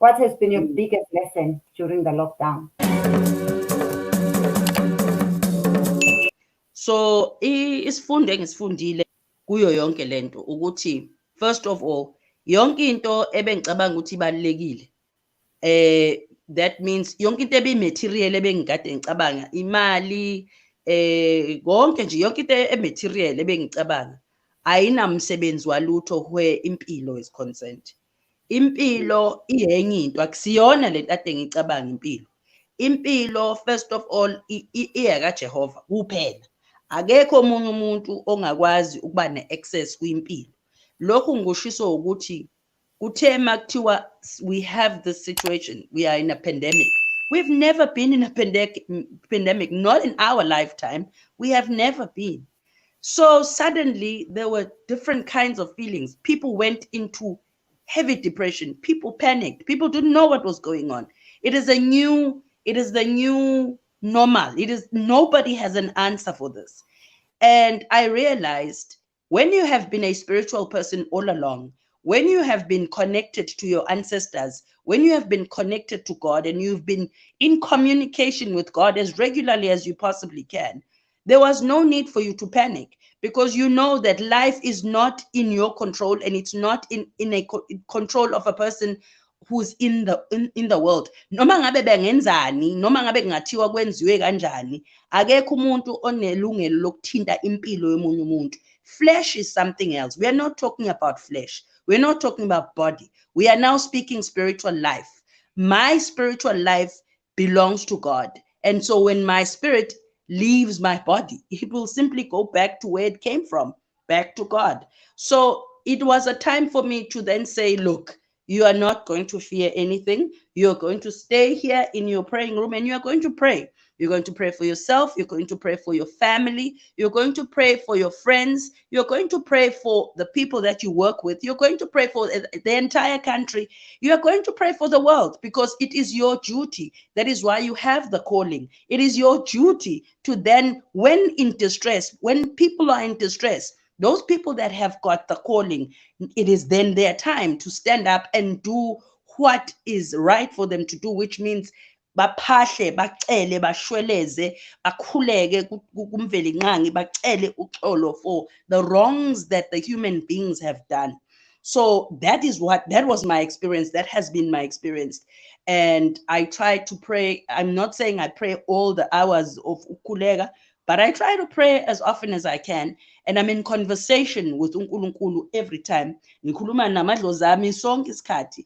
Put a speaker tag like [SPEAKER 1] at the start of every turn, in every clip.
[SPEAKER 1] What has been your biggest lesson during the lockdown?
[SPEAKER 2] So isifundo engisifundile kuyo yonke lento ukuthi first of all yonke into ebengicabanga ukuthi ibalekile that means yonke into ebimaterial ebengikade ngicabanga imali konke nje yonke into ematerial ebengicabanga ayinamsebenzi walutho where impilo is concerned. Impilo iyenye into akusiyona lento ade ngicabanga impilo. Impilo first of all iyaka Jehova kuphela. Akekho omunye umuntu ongakwazi ukuba ne-access kwimpilo. Lokhu ngikushiso ukuthi kuthe makuthiwa we have this situation, we are in a pandemic. We've never been in a pandemic, not in our lifetime. We have never been. So suddenly there were different kinds of feelings. People went into heavy depression. People panicked. People didn't know what was going on. It is the new normal. Nobody has an answer for this. And I realized when you have been a spiritual person all along, when you have been connected to your ancestors, when you have been connected to God and you've been in communication with God as regularly as you possibly can, there was no need for you to panic because you know that life is not in your control and it's not in control of a person who's in the world. Noma ngabe bengenzani, noma ngabe kungathiwa kwenziwe kanjani, akekho umuntu onelungelo lokuthinta impilo yomunye umuntu. Flesh is something else. We are not talking about flesh. We're not talking about body. We are now speaking spiritual life. My spiritual life belongs to God. And so when my spirit leaves my body, it will simply go back to where it came from, back to God. So it was a time for me to then say, look, you are not going to fear anything. You're going to stay here in your praying room and you're going to pray. You're going to pray for yourself. You're going to pray for your family. You're going to pray for your friends. You're going to pray for the people that you work with. You're going to pray for the entire country. You're going to pray for the world because it is your duty. That is why you have the calling. It is your duty to then, when in distress, when people are in distress, those people that have got the calling, it is then their time to stand up and do what is right for them to do, which means baphahle bacele bashweleze bakhuleke kumveli nqangi bacele uxolo for the wrongs that the human beings have done. So that was my experience. That has been my experience. And I try to pray. I'm not saying I pray all the hours of ukhuleka, but I try to pray as often as I can. And I'm in conversation with uNkulunkulu every time. Ngikhuluma namadlozi ami sonke isikhathi.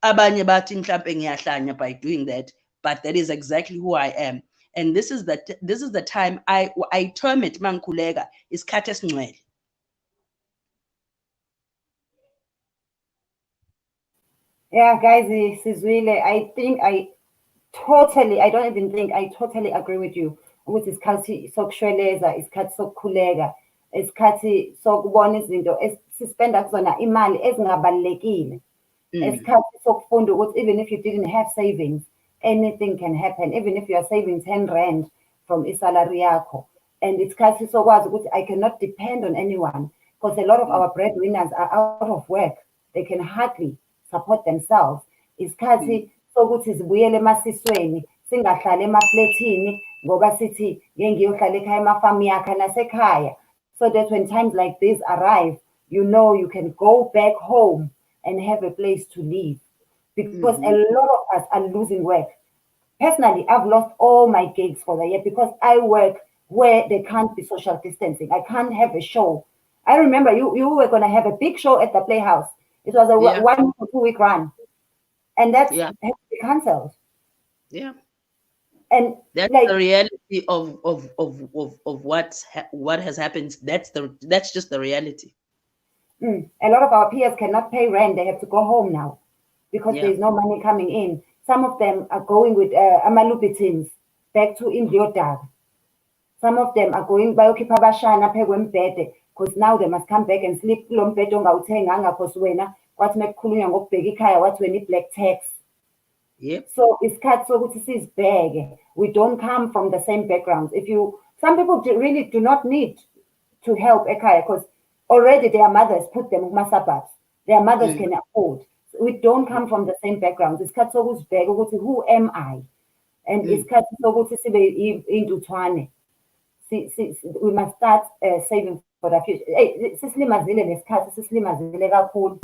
[SPEAKER 2] Abanye bathi mhlambe ngiyahlanya by doing that, but that is exactly who I am. And this is the time I term it mangikhuleka isikhathi esingcwele.
[SPEAKER 1] Yeah, guys, Sizwile, I totally agree with you. Ukuthi isikhathi sokushweleza, isikhathi sokukhuleka, isikhathi sokubona izinto esispenda kuzona imali ezingabalekile. Isikhathi sokufunda ukuthi even if you didn't have savings, anything can happen. Even if you are saving 10 rand from isalary yakho. And isikhathi sokwazi ukuthi I cannot depend on anyone because a lot of our breadwinners are out of work. They can hardly support themselves. Isikhathi sokuthi zibuyele emasisweni, singahlali emafletini ngoba sithi ngeke ngiyohlala ekhaya emafamu yakhe nasekhaya. So that when times like this arrive, you know you can go back home and have a place to live. Because a lot of us are losing work. Personally, I've lost all my gigs for the year because I work where there can't be social distancing. I can't have a show. I remember you were going to have a big show at the Playhouse. It was a 1 or 2 week run. And that's had to be cancelled.
[SPEAKER 2] Yeah.
[SPEAKER 1] And
[SPEAKER 2] that's like, the reality of what has happened. That's just the reality.
[SPEAKER 1] A lot of our peers cannot pay rent. They have to go home now because there's no money coming in. Some of them are going with amalupitins back to Indiodag. Some of them are going bayokipha abashana phekwembhede because now they must come back and sleep kulo mbhede ongawuthenganga because wena wathi mekukhulunywa ngokubheka ikhaya wathi wena i-black tax.
[SPEAKER 2] Yep.
[SPEAKER 1] So isikhathi sokuthi sizibheke. We don't come from the same backgrounds. Some people really do not need to help ekhaya because already their mothers put them in suburbs. Their mothers can afford. we don't come from the same backgrounds. Isikhathi sokuzibheka ukuthi who am I? And isikhathi sokuthi sibe induthwane. We must start saving for the future. Sisilimazile lesikhathi, sisilimazile kakhulu.